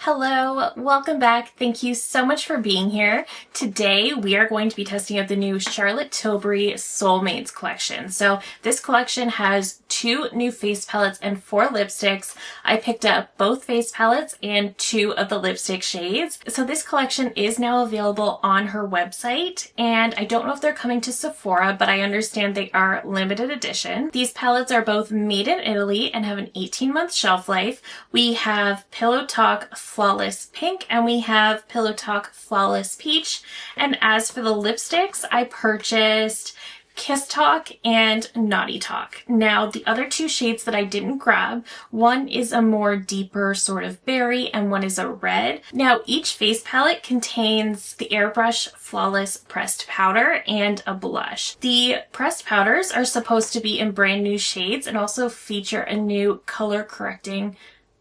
Hello, welcome back. Thank you so much for being here. Today we are going to be testing out the new Charlotte Tilbury Soulmates collection. So this collection has 2 new face palettes and 4 lipsticks. I picked up both face palettes and 2 of the lipstick shades. So this collection is now available on her website, and I don't know if they're coming to Sephora, but I understand they are limited edition. These palettes are both made in Italy and have an 18-month shelf life. We have Pillow Talk Flawless Pink and we have Pillow Talk Flawless Peach. And as for the lipsticks, I purchased Kiss Talk and Naughty Talk. Now, the other 2 shades that I didn't grab, one is a more deeper sort of berry and one is a red. Now, each face palette contains the Airbrush Flawless Pressed Powder and a blush. The pressed powders are supposed to be in brand new shades and also feature a new color correcting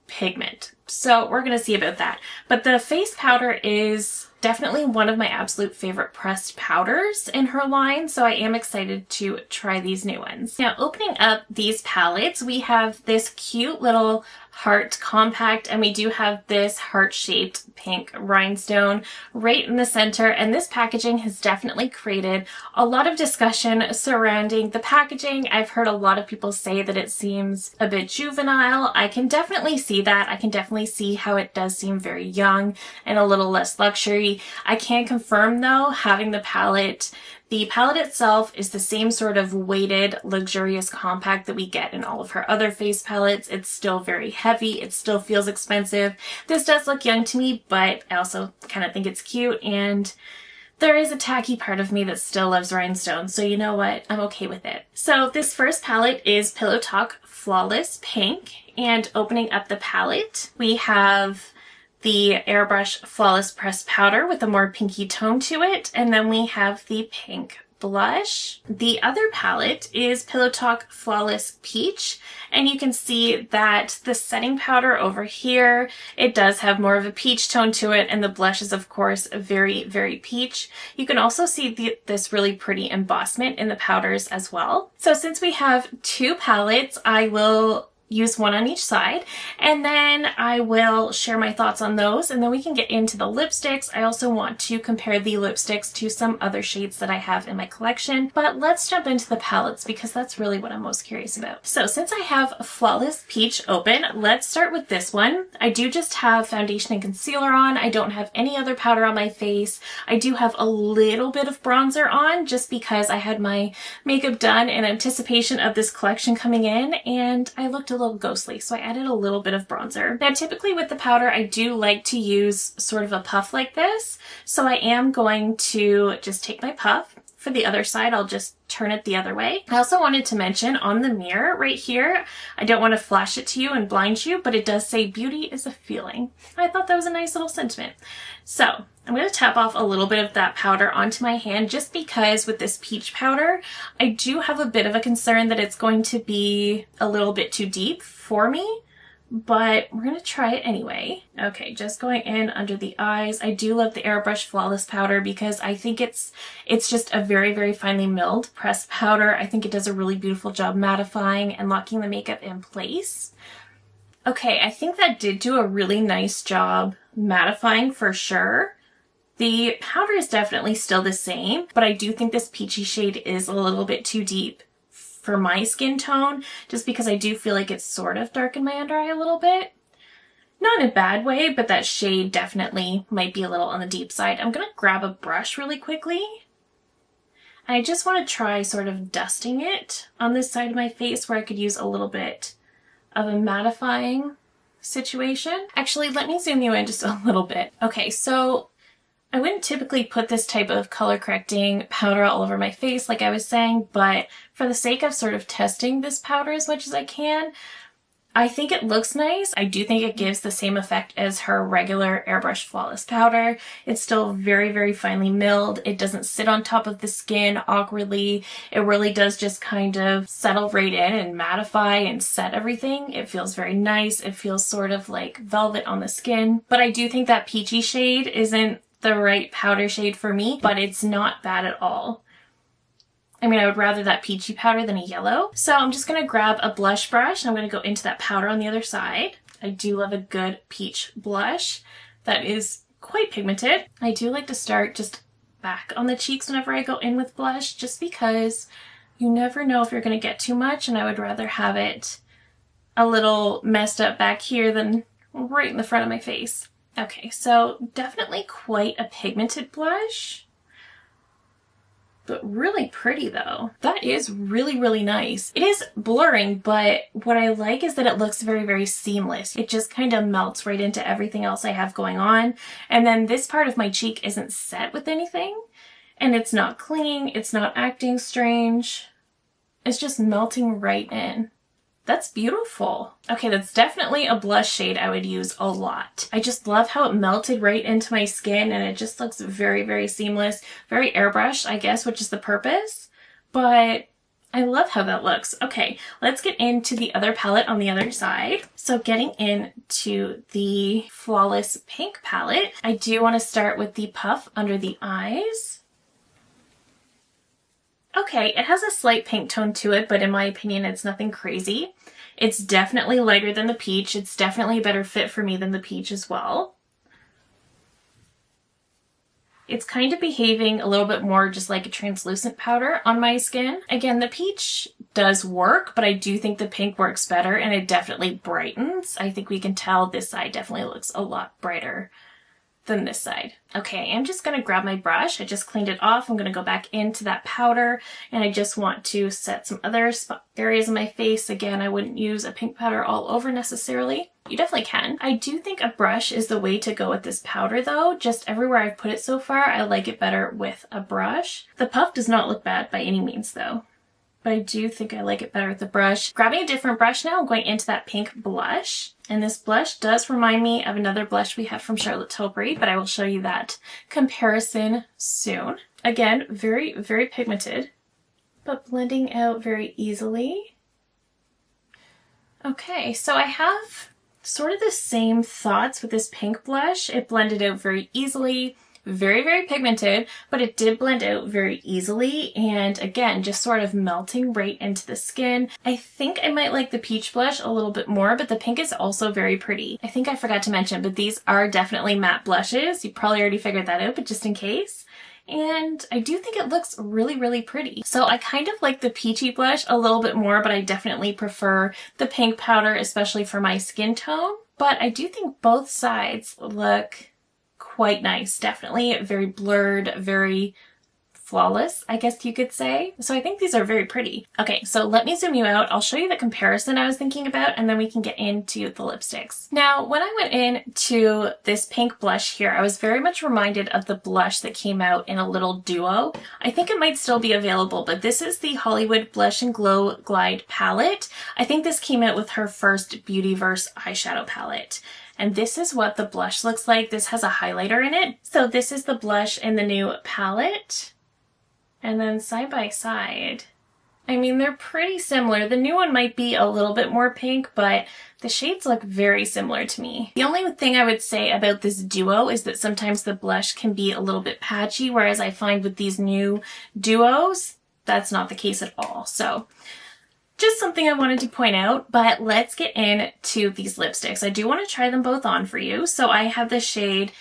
pigment. So we're going to see about that. But the face powder is definitely one of my absolute favorite pressed powders in her line, so I am excited to try these new ones. Now, opening up these palettes, we have this cute little heart compact, and we do have this heart-shaped pink rhinestone right in the center, and this packaging has definitely created a lot of discussion surrounding the packaging. I've heard a lot of people say that it seems a bit juvenile. I can definitely see that. I can definitely see how it does seem very young and a little less luxury. I can confirm though, having the palette itself is the same sort of weighted, luxurious compact that we get in all of her other face palettes. It's still very heavy. It still feels expensive. This does look young to me, but I also kind of think it's cute, and there is a tacky part of me that still loves rhinestones, so you know what? I'm okay with it. So this first palette is Pillow Talk Flawless Pink, and opening up the palette, we have the Airbrush Flawless Pressed Powder with a more pinky tone to it, and then we have the pink blush. The other palette is Pillow Talk Flawless Peach, and you can see that the setting powder over here, it does have more of a peach tone to it, and the blush is of course very, very peach. You can also see this really pretty embossment in the powders as well. So since we have 2 palettes, I will use one on each side, and then I will share my thoughts on those, and then we can get into the lipsticks. I also want to compare the lipsticks to some other shades that I have in my collection, but let's jump into the palettes because that's really what I'm most curious about. So since I have Flawless Peach open, let's start with this one. I do just have foundation and concealer on. I don't have any other powder on my face. I do have a little bit of bronzer on just because I had my makeup done in anticipation of this collection coming in, and I looked a little ghostly, so I added a little bit of bronzer. Now, typically with the powder, I do like to use sort of a puff like this, so I am going to just take my puff. For the other side, I'll just turn it the other way. I also wanted to mention on the mirror right here, I don't want to flash it to you and blind you, but it does say beauty is a feeling. I thought that was a nice little sentiment. So I'm going to tap off a little bit of that powder onto my hand just because with this peach powder, I do have a bit of a concern that it's going to be a little bit too deep for me, but we're going to try it anyway. Okay, just going in under the eyes. I do love the Airbrush Flawless powder because I think it's just a very, very finely milled pressed powder. I think it does a really beautiful job mattifying and locking the makeup in place. Okay, I think that did do a really nice job mattifying for sure. The powder is definitely still the same, but I do think this peachy shade is a little bit too deep for my skin tone, just because I do feel like it's sort of darkened my under eye a little bit. Not in a bad way, but that shade definitely might be a little on the deep side. I'm going to grab a brush really quickly. And I just want to try sort of dusting it on this side of my face where I could use a little bit of a mattifying situation. Actually, let me zoom you in just a little bit. Okay, so I wouldn't typically put this type of color correcting powder all over my face like I was saying, but for the sake of sort of testing this powder as much as I can, I think it looks nice. I do think it gives the same effect as her regular Airbrush Flawless powder. It's still very, very finely milled. It doesn't sit on top of the skin awkwardly. It really does just kind of settle right in and mattify and set everything. It feels very nice. It feels sort of like velvet on the skin. But I do think that peachy shade isn't the right powder shade for me, but it's not bad at all. I mean, I would rather that peachy powder than a yellow. So I'm just going to grab a blush brush and I'm going to go into that powder on the other side. I do love a good peach blush that is quite pigmented. I do like to start just back on the cheeks whenever I go in with blush, just because you never know if you're going to get too much, and I would rather have it a little messed up back here than right in the front of my face. Okay, so definitely quite a pigmented blush, but really pretty though. That is really, really nice. It is blurring, but what I like is that it looks very, very seamless. It just kind of melts right into everything else I have going on. And then this part of my cheek isn't set with anything, and it's not clinging, it's not acting strange. It's just melting right in. That's beautiful. Okay, that's definitely a blush shade I would use a lot. I just love how it melted right into my skin, and it just looks very, very seamless, very airbrushed, I guess, which is the purpose, but I love how that looks. Okay, let's get into the other palette on the other side. So getting into the Flawless Pink palette, I do want to start with the puff under the eyes. Okay, it has a slight pink tone to it, but in my opinion, it's nothing crazy. It's definitely lighter than the peach. It's definitely a better fit for me than the peach as well. It's kind of behaving a little bit more just like a translucent powder on my skin. Again, the peach does work, but I do think the pink works better, and it definitely brightens. I think we can tell this side definitely looks a lot brighter than this side. Okay, I'm just gonna grab my brush. I just cleaned it off. I'm gonna go back into that powder, and I just want to set some other areas of my face. Again, I wouldn't use a pink powder all over necessarily. You definitely can. I do think a brush is the way to go with this powder though. Just everywhere I've put it so far, I like it better with a brush. The puff does not look bad by any means though, but I do think I like it better with the brush. Grabbing a different brush now, I'm going into that pink blush. And this blush does remind me of another blush we had from Charlotte Tilbury, but I will show you that comparison soon. Again, very, very pigmented, but blending out very easily. Okay, so I have sort of the same thoughts with this pink blush. It blended out very easily. Very, very pigmented, but it did blend out very easily, and again, just sort of melting right into the skin. I think I might like the peach blush a little bit more, but the pink is also very pretty. I think I forgot to mention, but these are definitely matte blushes. You probably already figured that out, but just in case. And I do think it looks really, really pretty. So I kind of like the peachy blush a little bit more, but I definitely prefer the pink powder, especially for my skin tone. But I do think both sides look quite nice. Definitely very blurred, very flawless, I guess you could say. So I think these are very pretty. Okay, so let me zoom you out. I'll show you the comparison I was thinking about, and then we can get into the lipsticks. Now, when I went into this pink blush here, I was very much reminded of the blush that came out in a little duo. I think it might still be available, but this is the Hollywood Blush and Glow Glide palette. I think this came out with her first Beautyverse eyeshadow palette. And this is what the blush looks like. This has a highlighter in it. So this is the blush in the new palette. And then side by side, I mean, they're pretty similar. The new one might be a little bit more pink, but the shades look very similar to me. The only thing I would say about this duo is that sometimes the blush can be a little bit patchy, whereas I find with these new duos, that's not the case at all. So just something I wanted to point out, but let's get into these lipsticks. I do want to try them both on for you. So I have the shade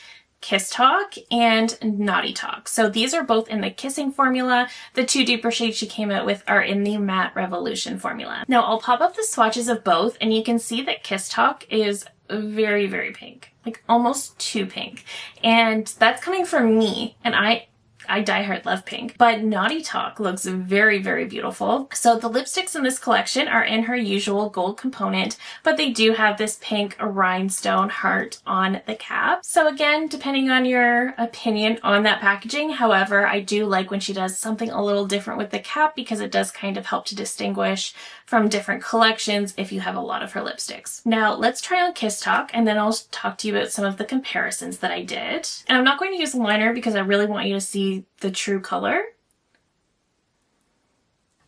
Kiss Talk and Naughty Talk. So these are both in the Kissing formula. The two deeper shades she came out with are in the Matte Revolution formula. Now I'll pop up the swatches of both, and you can see that Kiss Talk is very, very pink, like almost too pink. And that's coming from me, and I diehard love pink, but Naughty Talk looks very, very beautiful. So the lipsticks in this collection are in her usual gold component, but they do have this pink rhinestone heart on the cap. So again, depending on your opinion on that packaging, however, I do like when she does something a little different with the cap because it does kind of help to distinguish from different collections if you have a lot of her lipsticks. Now let's try on Kiss Talk, and then I'll talk to you about some of the comparisons that I did. And I'm not going to use a liner because I really want you to see the true color.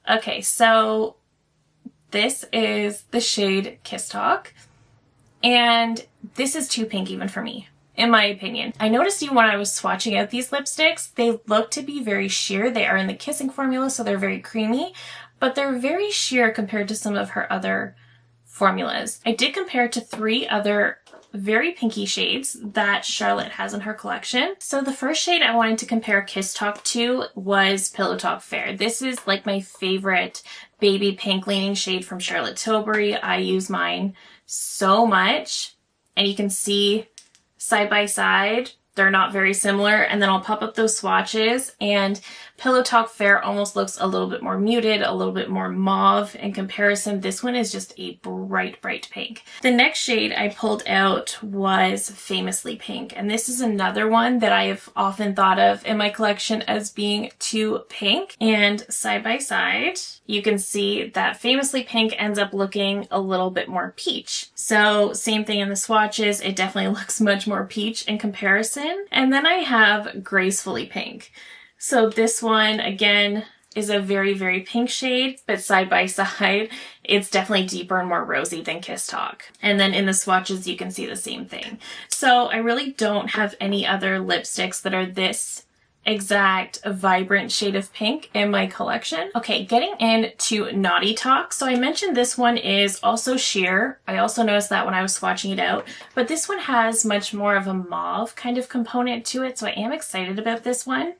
Okay, so this is the shade Kiss Talk, and this is too pink even for me, in my opinion. I noticed even when I was swatching out these lipsticks, they look to be very sheer. They are in the Kissing formula, so they're very creamy, but they're very sheer compared to some of her other formulas. I did compare it to 3 other very pinky shades that Charlotte has in her collection. So the first shade I wanted to compare Kiss Talk to was Pillow Talk Fair. This is like my favorite baby pink leaning shade from Charlotte Tilbury. I use mine so much, and you can see side by side they're not very similar. And then I'll pop up those swatches, and Pillow Talk Fair almost looks a little bit more muted, a little bit more mauve in comparison. This one is just a bright, bright pink. The next shade I pulled out was Famously Pink, and this is another one that I have often thought of in my collection as being too pink. And side by side, you can see that Famously Pink ends up looking a little bit more peach. So same thing in the swatches, it definitely looks much more peach in comparison. And then I have Gracefully Pink. So this one, again, is a very, very pink shade, but side by side, it's definitely deeper and more rosy than Kiss Talk. And then in the swatches, you can see the same thing. So I really don't have any other lipsticks that are this exact vibrant shade of pink in my collection. Okay, getting into Naughty Talk. So I mentioned this one is also sheer. I also noticed that when I was swatching it out, but this one has much more of a mauve kind of component to it. So I am excited about this one.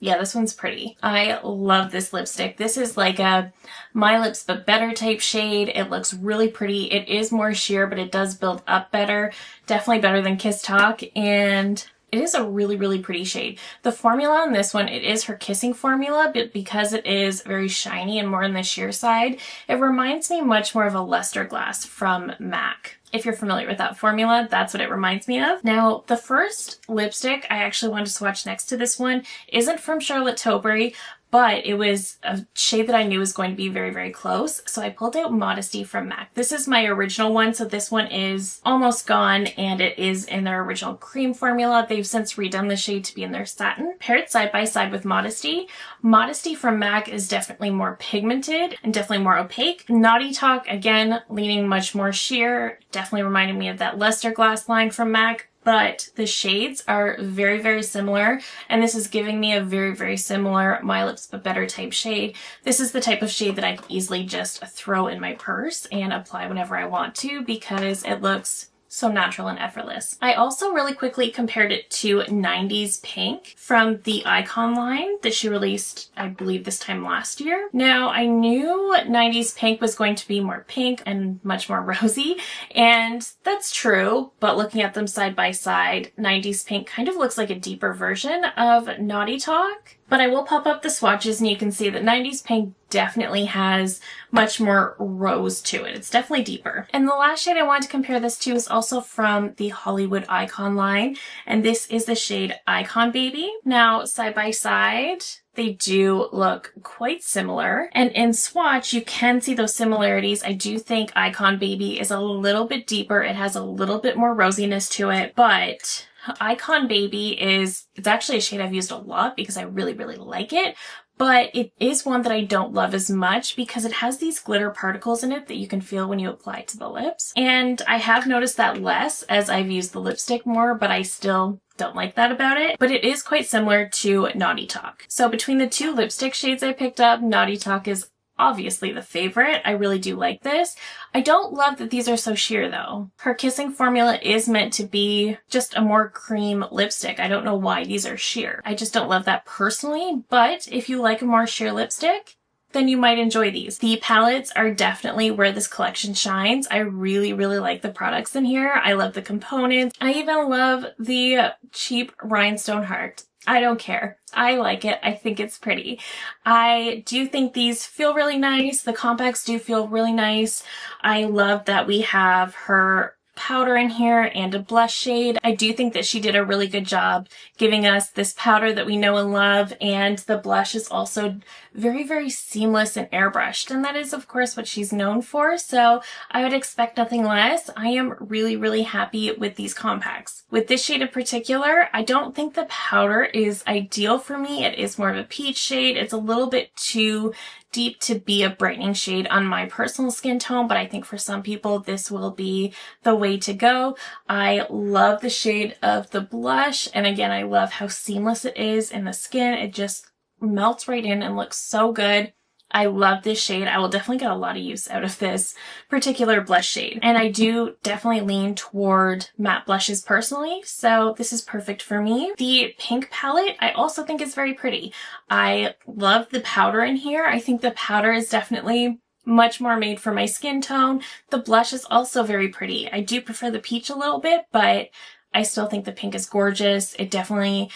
Yeah, this one's pretty. I love this lipstick. This is like a My Lips But Better type shade. It looks really pretty. It is more sheer, but it does build up better. Definitely better than Kiss Talk, and it is a really, really pretty shade. The formula on this one, it is her kissing formula, but because it is very shiny and more on the sheer side, it reminds me much more of a luster glass from MAC. If you're familiar with that formula, that's what it reminds me of. Now, the first lipstick I actually wanted to swatch next to this one isn't from Charlotte Tilbury, but it was a shade that I knew was going to be very, very close. So I pulled out Modesty from MAC. This is my original one, so this one is almost gone, and it is in their original cream formula. They've since redone the shade to be in their satin. Paired side by side with Modesty. Modesty from MAC is definitely more pigmented and definitely more opaque. Naughty Talk, again, leaning much more sheer, definitely reminded me of that luster glass line from MAC. But the shades are very, very similar, and this is giving me a very, very similar My Lips But Better type shade. This is the type of shade that I can easily just throw in my purse and apply whenever I want to because it looks so natural and effortless. I also really quickly compared it to 90s Pink from the Icon line that she released, I believe, this time last year. Now, I knew 90s Pink was going to be more pink and much more rosy, and that's true, but looking at them side by side, 90s Pink kind of looks like a deeper version of Naughty Talk. But I will pop up the swatches and you can see that 90s Pink definitely has much more rose to it. It's definitely deeper. And the last shade I wanted to compare this to is also from the Hollywood Icon line, and this is the shade Icon Baby. Now, side by side, they do look quite similar, and in swatch you can see those similarities. I do think Icon Baby is a little bit deeper. It has a little bit more rosiness to it, but Icon Baby it's actually a shade I've used a lot because I really, really like it, but it is one that I don't love as much because it has these glitter particles in it that you can feel when you apply it to the lips. And I have noticed that less as I've used the lipstick more, but I still don't like that about it. But it is quite similar to Naughty Talk. So between the 2 lipstick shades I picked up, Naughty Talk is obviously the favorite. I really do like this. I don't love that these are so sheer though. Her kissing formula is meant to be just a more cream lipstick. I don't know why these are sheer. I just don't love that personally, but if you like a more sheer lipstick, then you might enjoy these. The palettes are definitely where this collection shines. I really, really like the products in here. I love the components. I even love the cheap rhinestone heart. I don't care. I like it. I think it's pretty. I do think these feel really nice. The compacts do feel really nice. I love that we have her powder in here and a blush shade. I do think that she did a really good job giving us this powder that we know and love, and the blush is also very, very seamless and airbrushed, and that is of course what she's known for, so I would expect nothing less. I am really, really happy with these compacts. With this shade in particular, I don't think the powder is ideal for me. It is more of a peach shade. It's a little bit too deep to be a brightening shade on my personal skin tone, but I think for some people this will be the way to go. I love the shade of the blush, and again, I love how seamless it is in the skin. It just melts right in and looks so good. I love this shade. I will definitely get a lot of use out of this particular blush shade. And I do definitely lean toward matte blushes personally, so this is perfect for me. The pink palette I also think is very pretty. I love the powder in here. I think the powder is definitely much more made for my skin tone. The blush is also very pretty. I do prefer the peach a little bit, but I still think the pink is gorgeous. It definitely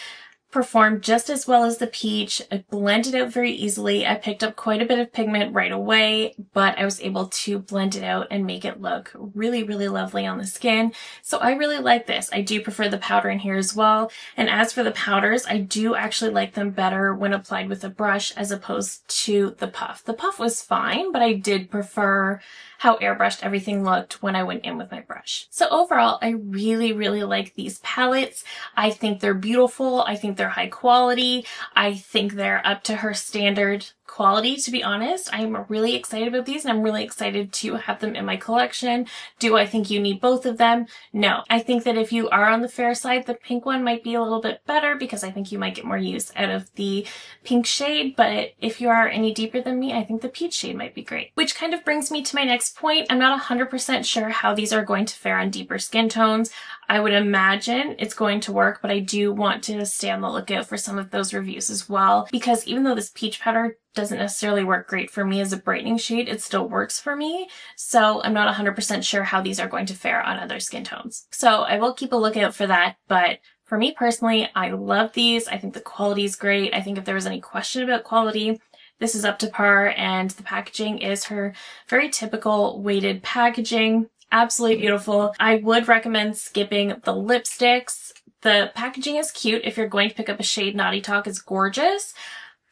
performed just as well as the peach. It blended out very easily. I picked up quite a bit of pigment right away, but I was able to blend it out and make it look really, really lovely on the skin. So I really like this. I do prefer the powder in here as well. And as for the powders, I do actually like them better when applied with a brush as opposed to the puff. The puff was fine, but I did prefer how airbrushed everything looked when I went in with my brush. So overall, I really, really like these palettes. I think they're beautiful. I think they're high quality. I think they're up to her standard quality, to be honest. I'm really excited about these, and I'm really excited to have them in my collection. Do I think you need both of them? No. I think that if you are on the fair side, the pink one might be a little bit better because I think you might get more use out of the pink shade, but if you are any deeper than me, I think the peach shade might be great. Which kind of brings me to my next point. I'm not 100% sure how these are going to fare on deeper skin tones. I would imagine it's going to work, but I do want to stay on the lookout for some of those reviews as well, because even though this peach powder doesn't necessarily work great for me as a brightening shade, it still works for me. So I'm not 100% sure how these are going to fare on other skin tones. So I will keep a lookout for that, but for me personally, I love these. I think the quality is great. I think if there was any question about quality, this is up to par, and the packaging is her very typical weighted packaging. Absolutely beautiful. I would recommend skipping the lipsticks. The packaging is cute. If you're going to pick up a shade, Naughty Talk is gorgeous.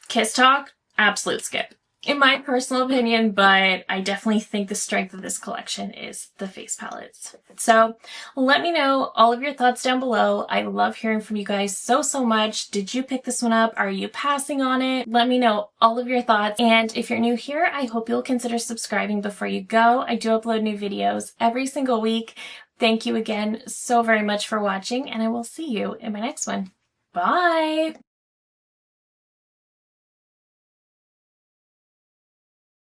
Kiss Talk, absolute skip, in my personal opinion, but I definitely think the strength of this collection is the face palettes. So let me know all of your thoughts down below. I love hearing from you guys so much. Did you pick this one up? Are you passing on it? Let me know all of your thoughts. And if you're new here, I hope you'll consider subscribing before you go. I do upload new videos every single week. Thank you again so very much for watching, and I will see you in my next one. Bye!